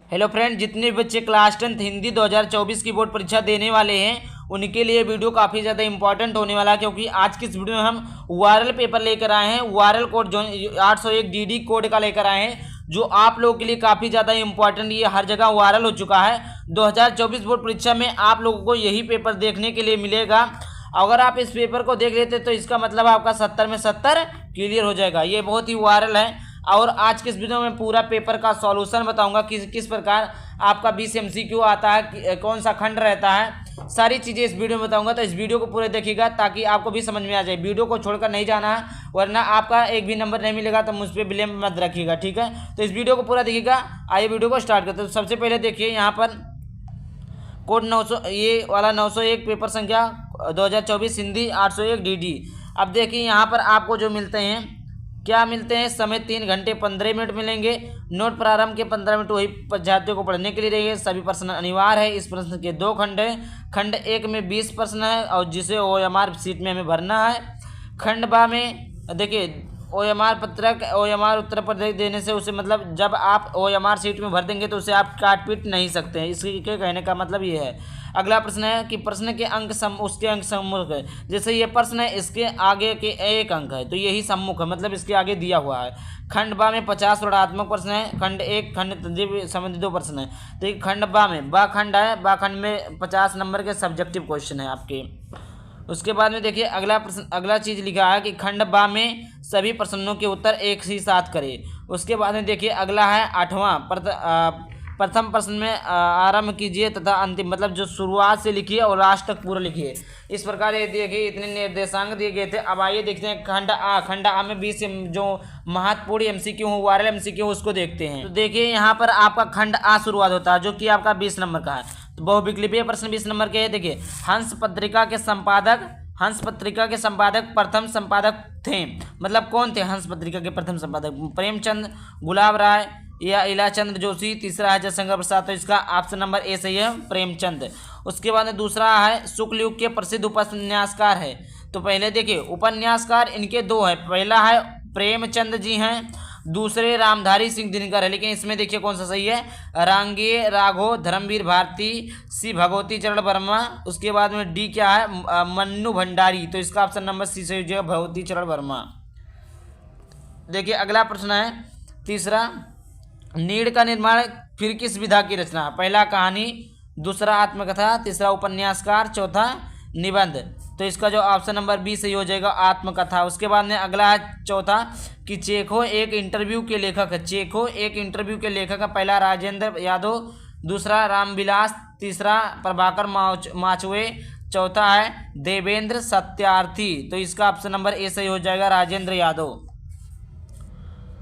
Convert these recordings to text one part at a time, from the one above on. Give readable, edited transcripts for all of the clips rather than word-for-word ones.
Hello friend, जितने भी बच्चे क्लास 10 हिंदी 2024 की बोर्ड परीक्षा देने वाले हैं उनके लिए वीडियो काफ़ी ज़्यादा इंपॉर्टेंट होने वाला है, क्योंकि आज की इस वीडियो में हम वायरल पेपर लेकर आए हैं। वायरल कोड जो 801 डीडी कोड का लेकर आए हैं, जो आप लोगों के लिए काफ़ी ज़्यादा इंपॉर्टेंट, ये हर जगह वायरल हो चुका है। 2024 बोर्ड परीक्षा में आप लोगों को यही पेपर देखने के लिए मिलेगा। अगर आप इस पेपर को देख लेते तो इसका मतलब आपका 70 में 70 क्लियर हो जाएगा। ये बहुत ही वायरल है। और आज के इस वीडियो में पूरा पेपर का सॉल्यूशन बताऊंगा कि किस प्रकार आपका 20 MCQ आता है, कौन सा खंड रहता है, सारी चीज़ें इस वीडियो में बताऊंगा। तो इस वीडियो को पूरे देखिएगा ताकि आपको भी समझ में आ जाए। वीडियो को छोड़कर नहीं जाना है, वरना आपका एक भी नंबर नहीं मिलेगा तो मुझ पर ब्लेम मत रखिएगा, ठीक है। तो इस वीडियो को पूरा देखिएगा। आइए वीडियो को स्टार्ट करते हैं। तो सबसे पहले देखिए यहाँ पर कोड 900, ये वाला 901 पेपर संख्या 2024 हिंदी 801 DD। अब देखिए यहाँ पर आपको जो मिलते हैं, क्या मिलते हैं, समय 3 घंटे 15 मिनट मिलेंगे। नोट प्रारंभ के 15 मिनट वही विद्यार्थियों को पढ़ने के लिए रहेंगे। सभी प्रश्न अनिवार्य है। इस प्रश्न के 2 खंड हैं। खंड 1 में 20 प्रश्न है और जिसे OMR सीट में हमें भरना है। खंड बा में देखिए OMR पत्रक, OMR उत्तर प्रदेश देने से उसे, मतलब जब आप OMR सीट में भर देंगे तो उसे आप काट पीट नहीं सकते हैं। इसके कहने का मतलब ये है। अगला प्रश्न है कि प्रश्न के अंक उसके अंक सम्मुख है। जैसे ये प्रश्न है, इसके आगे के 1 अंक है तो यही सम्मुख है, मतलब इसके आगे दिया हुआ है। खंड बा में 50 वर्णात्मक प्रश्न है। खंड 1 खंड संबंधित 2 प्रश्न है। तो ये खंड बा में बा खंड है, बा खंड में 50 नंबर के सब्जेक्टिव क्वेश्चन है आपके। उसके बाद में देखिए अगला प्रश्न, अगला चीज़ लिखा है कि खंड बा में सभी प्रश्नों के उत्तर एक ही साथ करें। उसके बाद में देखिए अगला है 8वां प्रथम प्रश्न में आरंभ कीजिए तथा अंतिम, मतलब जो शुरुआत से लिखिए और लास्ट तक पूरा लिखिए। इस प्रकार ये देखिए इतने निर्देशांक दिए गए थे। अब आइए देखते हैं खंड आ में 20 जो महत्वपूर्ण MCQ हो, वायरल MCQ हो, उसको देखते हैं। तो देखिए यहाँ पर आपका खंड आ शुरुआत होता है, जो कि आपका 20 नंबर का है। तो बहुविकल्पीय प्रश्न 20 नंबर के है। देखिए हंस पत्रिका के संपादक प्रथम संपादक थे, मतलब कौन थे हंस पत्रिका के प्रथम संपादक? प्रेमचंद, गुलाब राय या इलाचंद्र जोशी। तीसरा है जयशंकर प्रसाद। तो इसका ऑप्शन नंबर ए सही है, प्रेमचंद। उसके बाद में दूसरा है शुक्ल युग के प्रसिद्ध उपन्यासकार है। तो पहले देखिए उपन्यासकार इनके 2 है। पहला है प्रेमचंद जी हैं, दूसरे रामधारी सिंह दिनकर है। लेकिन इसमें देखिए कौन सा सही है, रांगे राघव, धर्मवीर भारती, सी भगवती चरण वर्मा। उसके बाद में डी क्या है, मन्नू भंडारी। तो इसका ऑप्शन नंबर सी सही हो जाएगा, भगवती चरण वर्मा। देखिए अगला प्रश्न है तीसरा, नीड़ का निर्माण फिर किस विधा की रचना? पहला कहानी, दूसरा आत्मकथा, तीसरा उपन्यासकार, चौथा निबंध। तो इसका जो ऑप्शन नंबर बी सही हो जाएगा, आत्मकथा। उसके बाद में अगला है चौथा कि चेखो एक इंटरव्यू के लेखक है। चेखो एक इंटरव्यू के लेखक है। पहला राजेंद्र यादव, दूसरा रामविलास, तीसरा प्रभाकर माचवे, चौथा है देवेंद्र सत्यार्थी। तो इसका ऑप्शन नंबर ए सही हो जाएगा, राजेंद्र यादव।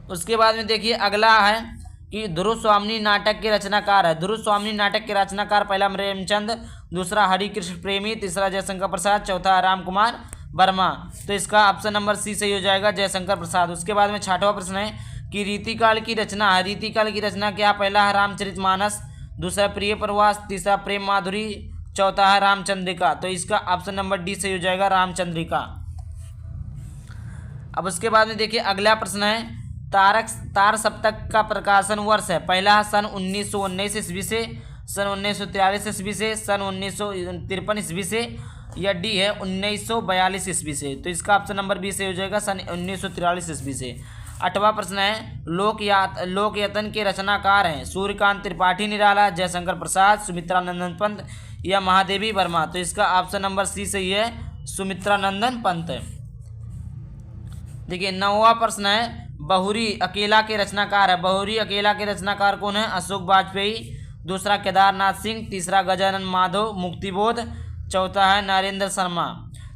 उसके बाद में देखिए अगला है कि ध्रुव स्वामिनी नाटक के रचनाकार है। ध्रुव स्वामिनी नाटक के रचनाकार पहला प्रेमचंद, दूसरा हरिकृष्ण प्रेमी, तीसरा जयशंकर प्रसाद, चौथा राम कुमार वर्मा। तो इसका ऑप्शन नंबर सी सही हो जाएगा, जयशंकर प्रसाद। उसके बाद में 6वां प्रश्न है कि रीतिकाल की रचना है। रीतिकाल की रचना क्या? पहला है रामचरितमानस, दूसरा प्रिय प्रवास, तीसरा प्रेम माधुरी, चौथा है रामचंद्रिका। तो इसका ऑप्शन नंबर डी सही हो जाएगा, रामचंद्रिका। अब उसके बाद में देखिए अगला प्रश्न है तार सप्तक का प्रकाशन वर्ष है। पहला सन 1919 ईस्वी से, सन 1943 ईस्वी से, सन 1953 ईस्वी से, या डी है 1942 ईस्वी से। तो इसका ऑप्शन नंबर बी से हो जाएगा, सन 1943 ईस्वी से। 8वां प्रश्न है लोकयतन के रचनाकार हैं सूर्यकांत त्रिपाठी निराला, जयशंकर प्रसाद, सुमित्रा नंदन पंत या महादेवी वर्मा। तो इसका ऑप्शन नंबर सी सही है, सुमित्रा नंदन पंत। देखिए 9वां प्रश्न है बहुरी अकेला के रचनाकार है। बहुरी अकेला के रचनाकार कौन है? अशोक वाजपेयी, दूसरा केदारनाथ सिंह, तीसरा गजानन माधव मुक्तिबोध, चौथा है नरेंद्र शर्मा।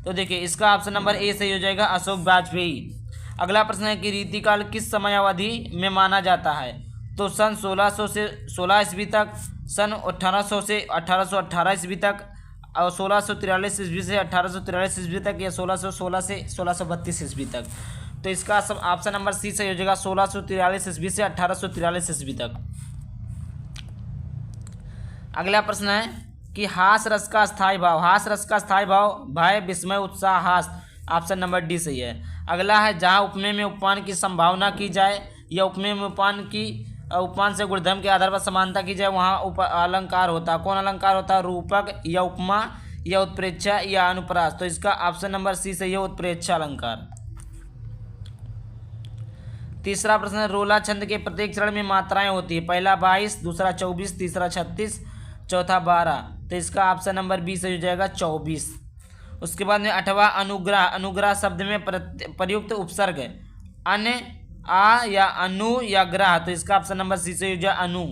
तो देखिए इसका ऑप्शन नंबर ए सही हो जाएगा, अशोक वाजपेयी। अगला प्रश्न है कि रीतिकाल किस समयावधि में माना जाता है? तो सन 1600 से 16 ईस्वी तक, सन 1800 से 1818 ईस्वी तक, और 1643 ईस्वी से 1843 ईस्वी तक, या 1616 से 1632 ईस्वी तक। तो इसका सब ऑप्शन नंबर सी सही हो जाएगा, 1643 ईस्वी से 1843 ईस्वी तक। अगला प्रश्न है कि हास रस का स्थायी भाव। हास रस का स्थायी भाव भय, विस्मय, उत्साह, हास। ऑप्शन नंबर डी सही है। अगला है जहाँ उपमेय में उपमान की संभावना की जाए या उपमेय में उपमान की उपमान से गुणधर्म के आधार पर समानता की जाए वहाँ अलंकार होता है। कौन अलंकार होता है? रूपक या उपमा या उत्प्रेक्षा या अनुप्रास। तो इसका ऑप्शन नंबर सी सही है, उत्प्रेक्षा अलंकार। तीसरा प्रश्न है, रोला छंद के प्रत्येक चरण में मात्राएं होती है। पहला 22, दूसरा 24, तीसरा 36, चौथा 12। तो इसका ऑप्शन नंबर बी सही हो जाएगा, 24। उसके बाद में 8वां अनुग्रह। अनुग्रह शब्द में प्रयुक्त उपसर्ग अन, आ या अनु या ग्रह। तो इसका ऑप्शन नंबर सी सही हो जाए, अनु।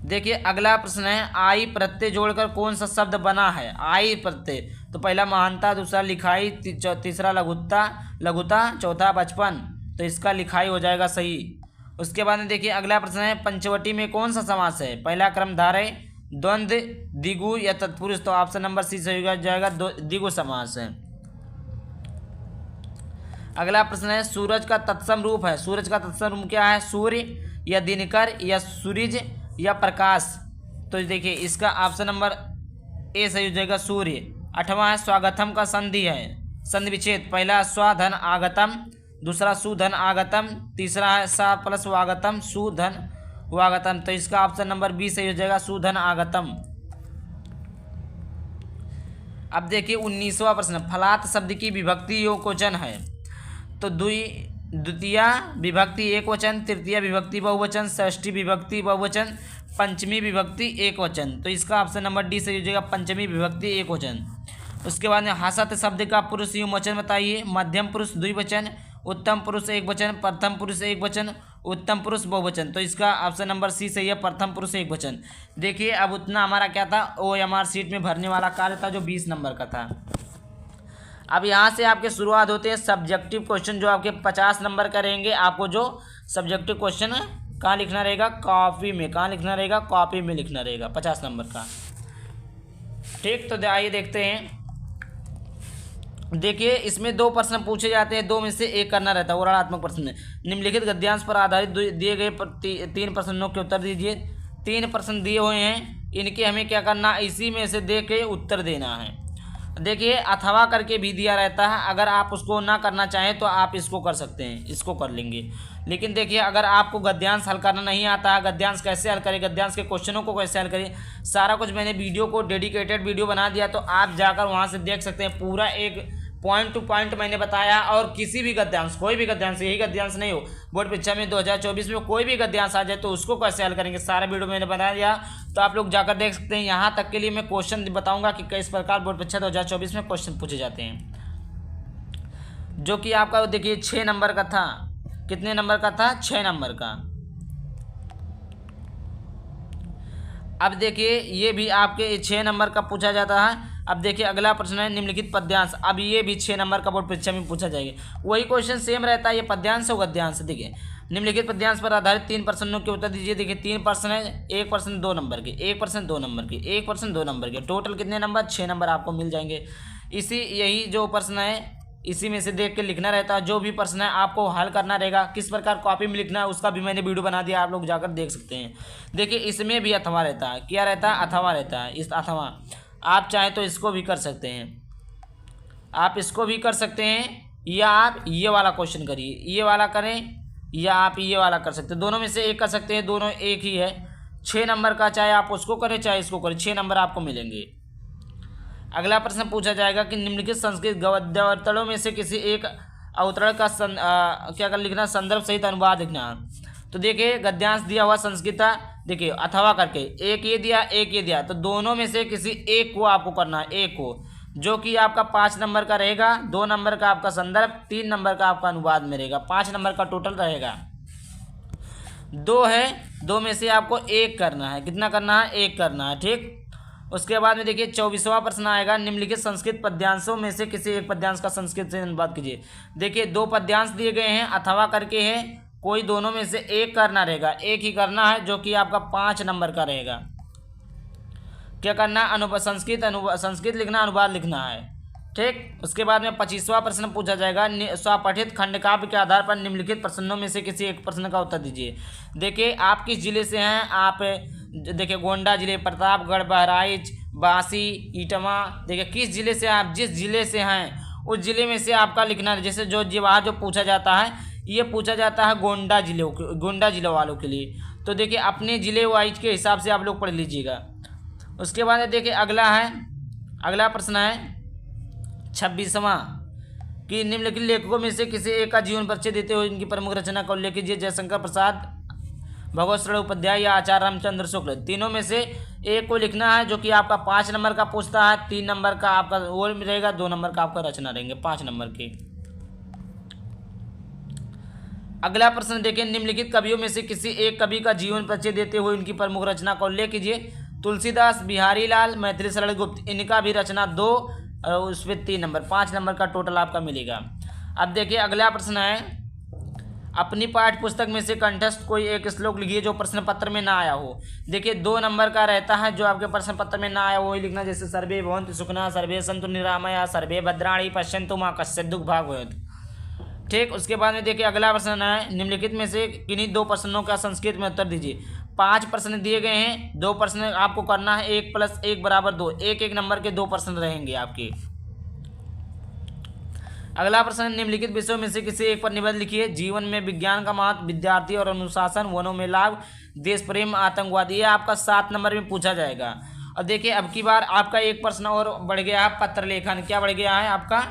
देखिए अगला प्रश्न है, आई प्रत्यय जोड़कर कौन सा शब्द बना है? आई प्रत्यय, तो पहला महानता, दूसरा लिखाई, तीसरा लघुता, चौथा बचपन। तो इसका लिखाई हो जाएगा सही। उसके बाद में देखिए अगला प्रश्न है, पंचवटी में कौन सा समास है? पहला क्रमधारय, द्वंद्व, द्विगु या तत्पुरुष। तो ऑप्शन नंबर सी सही हो जाएगा, द्विगु समास है। अगला प्रश्न है, सूरज का तत्सम रूप है। सूरज का तत्सम रूप क्या है? सूर्य या दिनकर या सूरज या प्रकाश। तो देखिए इसका ऑप्शन नंबर ए सही हो जाएगा, सूर्य। 8वां है, स्वागतम का संधि है, संधि विच्छेद। पहला स्व धन आगतम, दूसरा सुधन आगतम, तीसरा है सा प्लस वागतम, सुधन वागतम। तो इसका ऑप्शन नंबर बी सही हो जाएगा, सुधन आगतम। अब देखिए 19वां प्रश्न, फलात शब्द की विभक्ति योगवचन है। तो द्वितीय विभक्ति एक वचन, तृतीय विभक्ति बहुवचन, षष्ठी विभक्ति बहुवचन, पंचमी विभक्ति एक वचन। तो इसका ऑप्शन नंबर डी सही हो जाएगा, पंचमी विभक्ति एक वचन। उसके बाद में हसत शब्द का पुरुष युववचन बताइए। मध्यम पुरुष द्विवचन, उत्तम पुरुष एक वचन, प्रथम पुरुष एक वचन, उत्तम पुरुष बहुवचन। तो इसका ऑप्शन नंबर सी सही है, प्रथम पुरुष एक वचन। देखिए अब उतना हमारा क्या था, OMR सीट में भरने वाला कार्य था जो 20 नंबर का था। अब यहाँ से आपके शुरुआत होते हैं सब्जेक्टिव क्वेश्चन जो आपके 50 नंबर का रहेंगे। आपको जो सब्जेक्टिव क्वेश्चन कहाँ लिखना रहेगा? कॉपी में। कहाँ लिखना रहेगा? कॉपी में लिखना रहेगा 50 नंबर का। ठीक, तो आइए देखते हैं। देखिए इसमें 2 प्रश्न पूछे जाते हैं, 2 में से एक करना रहता है, वर्णनात्मक प्रश्न। निम्नलिखित गद्यांश पर आधारित दिए गए 3 प्रश्नों के उत्तर दीजिए। 3 प्रश्न दिए हुए हैं, इनके हमें क्या करना, इसी में से दे के उत्तर देना है। देखिए अथवा करके भी दिया रहता है, अगर आप उसको ना करना चाहें तो आप इसको कर सकते हैं, इसको कर लेंगे। लेकिन देखिए अगर आपको गद्यांश हल करना नहीं आता है, गद्यांश कैसे हल करें, गद्यांश के क्वेश्चनों को कैसे हल करें, सारा कुछ मैंने वीडियो को डेडिकेटेड वीडियो बना दिया। तो आप जाकर वहाँ से देख सकते हैं, पूरा एक पॉइंट टू पॉइंट मैंने बताया। और किसी भी गद्यांश, कोई भी गद्यांश, यही गद्यांश नहीं हो, बोर्ड परीक्षा में 2024 में कोई भी गद्यांश आ जाए तो उसको कैसे हल करेंगे, सारा वीडियो मैंने बता दिया। तो आप लोग जाकर देख सकते हैं। यहाँ तक के लिए मैं क्वेश्चन बताऊंगा कि किस प्रकार बोर्ड परीक्षा 2024 में क्वेश्चन पूछे जाते हैं, जो कि आपका देखिए 6 नंबर का था। कितने नंबर का था? 6 नंबर का। अब देखिए ये भी आपके 6 नंबर का पूछा जाता है। अब देखिए अगला प्रश्न है, निम्नलिखित पद्यांश। अब ये भी 6 नंबर का बोर्ड परीक्षा में पूछा जाएगा। वही क्वेश्चन सेम रहता है, ये पद्यांश और गद्यांश। देखिए निम्नलिखित पद्यांश पर आधारित 3 प्रश्नों के उत्तर दीजिए। देखिए 3 प्रश्न है, 1 प्रश्न 2 नंबर के, 1 प्रश्न 2 नंबर के, 1 प्रश्न 2 नंबर के, टोटल कितने नंबर? 6 नंबर आपको मिल जाएंगे। यही जो प्रश्न है इसी में से देख के लिखना रहता है। जो भी प्रश्न है आपको हल करना रहेगा, किस प्रकार कॉपी में लिखना है उसका भी मैंने वीडियो बना दिया, आप लोग जाकर देख सकते हैं। देखिए इसमें भी अथवा रहता है। क्या रहता है? अथवा रहता है। इस अथवा आप चाहें तो इसको भी कर सकते हैं, आप इसको भी कर सकते हैं, या आप ये वाला क्वेश्चन करिए, ये वाला करें, या आप ये वाला कर सकते हैं। दोनों में से एक कर सकते हैं, दोनों एक ही है। 6 नंबर का, चाहे आप उसको करें चाहे इसको करें, 6 नंबर आपको मिलेंगे। अगला प्रश्न पूछा जाएगा कि निम्नलिखित संस्कृत गद्यावतरणों में से किसी एक अवतरण का क्या कर लिखना, संदर्भ सहित अनुवाद लिखना। तो देखिए गद्यांश दिया हुआ संस्कृत, देखिए अथवा करके एक ये दिया, एक ये दिया, तो दोनों में से किसी एक को आपको करना है, एक को, जो कि आपका 5 नंबर का रहेगा, 2 नंबर का आपका संदर्भ, 3 नंबर का आपका अनुवाद में रहेगा, 5 नंबर का टोटल रहेगा। 2 है, 2 में से आपको एक करना है। कितना करना है? एक करना है। ठीक, उसके बाद में देखिए 24वां प्रश्न आएगा, निम्नलिखित संस्कृत पद्यांशों में से किसी एक पद्यांश का संस्कृत से अनुवाद कीजिए। देखिए 2 पद्यांश दिए गए हैं, अथवा करके है, कोई दोनों में से एक करना रहेगा, एक ही करना है, जो कि आपका 5 नंबर का रहेगा। क्या करना? संस्कृत लिखना, अनुवाद लिखना है। ठीक, उसके बाद में 25वां प्रश्न पूछा जाएगा, स्वपठित खंडकाव्य के आधार पर निम्नलिखित प्रश्नों में से किसी एक प्रश्न का उत्तर दीजिए। देखिए आप किस जिले से हैं? आप देखिए गोंडा जिले, प्रतापगढ़, बहराइच, बासी, इटवा। देखिए किस जिले से आप, जिस जिले से हैं उस जिले में से आपका लिखना है। जैसे जो जवाब जो पूछा जाता है ये पूछा जाता है गोंडा जिले वालों के लिए। तो देखिए अपने ज़िले वाइज के हिसाब से आप लोग पढ़ लीजिएगा। उसके बाद देखिए अगला प्रश्न है 26वां कि निम्नलिखित लेखकों में से किसी एक का जीवन परिचय देते हुए इनकी प्रमुख रचना का उल्लेख कीजिए। जयशंकर प्रसाद, भगवत शरण उपाध्याय या आचार्य रामचंद्र शुक्ल। तीनों में से एक को लिखना है, जो कि आपका 5 नंबर का पूछता है, 3 नंबर का आपका वो रहेगा, 2 नंबर का आपका रचना रहेंगे 5 नंबर के। अगला प्रश्न देखिए निम्नलिखित कवियों में से किसी एक कवि का जीवन परिचय देते हुए उनकी प्रमुख रचना का उल्लेख कीजिए। तुलसीदास, बिहारी लाल, मैथिली शरण गुप्त। इनका भी रचना 2 और उस पर 3 नंबर, 5 नंबर का टोटल आपका मिलेगा। अब देखिए अगला प्रश्न है अपनी पाठ्य पुस्तक में से कंठस्थ कोई एक श्लोक लिखिए जो प्रश्न पत्र में ना आया हो। देखिए 2 नंबर का रहता है जो आपके प्रश्न पत्र में ना आया हो वही लिखना, जैसे सर्वे भवन्तु सुखिनः, सर्वे सन्तु निरामया, सर्वे भद्राणि पश्यन्तु मा कश्चित् दुःख भाग् भवेत्। ठीक, उसके बाद में देखिए अगला प्रश्न है निम्नलिखित में से किन्हीं 2 प्रश्नों का संस्कृत में उत्तर दीजिए। 5 प्रश्न दिए गए हैं, 2 प्रश्न आपको करना है, 1 + 1 = 2, एक नंबर के 2 प्रश्न रहेंगे आपके। अगला प्रश्न निम्नलिखित विषयों में से किसी एक पर निबंध लिखिए। जीवन में विज्ञान का महत्व, विद्यार्थी और अनुशासन, वनों में लाभ, देश प्रेम, आतंकवाद। ये आपका 7 नंबर में पूछा जाएगा। और देखिए अब की बार आपका एक प्रश्न और बढ़ गया है, पत्र लेखन। क्या बढ़ गया है आपका?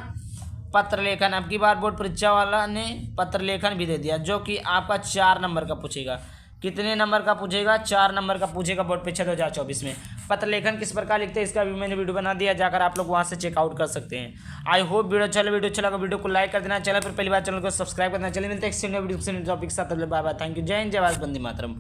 पत्र लेखन। अब की बार बोर्ड परीक्षा वाला ने पत्र लेखन भी दे दिया, जो कि आपका 4 नंबर का पूछेगा। कितने नंबर का पूछेगा? 4 नंबर का पूछेगा बोर्ड परीक्षा 2024 में। पत्र लेखन किस प्रकार लिखते हैं इसका भी मैंने वीडियो बना दिया, जाकर आप लोग वहां से चेकआउट कर सकते हैं। आई होप वीडियो अच्छा लगा वीडियो को लाइक कर देना, चैनल पर पहली बार चैनल को सब्सक्राइब करना। चलिए मिलते हैं वीडियो टॉपिक के साथ। बाय बाय, थैंक यू, जय हिंद, जय भारत, वंदे मातरम।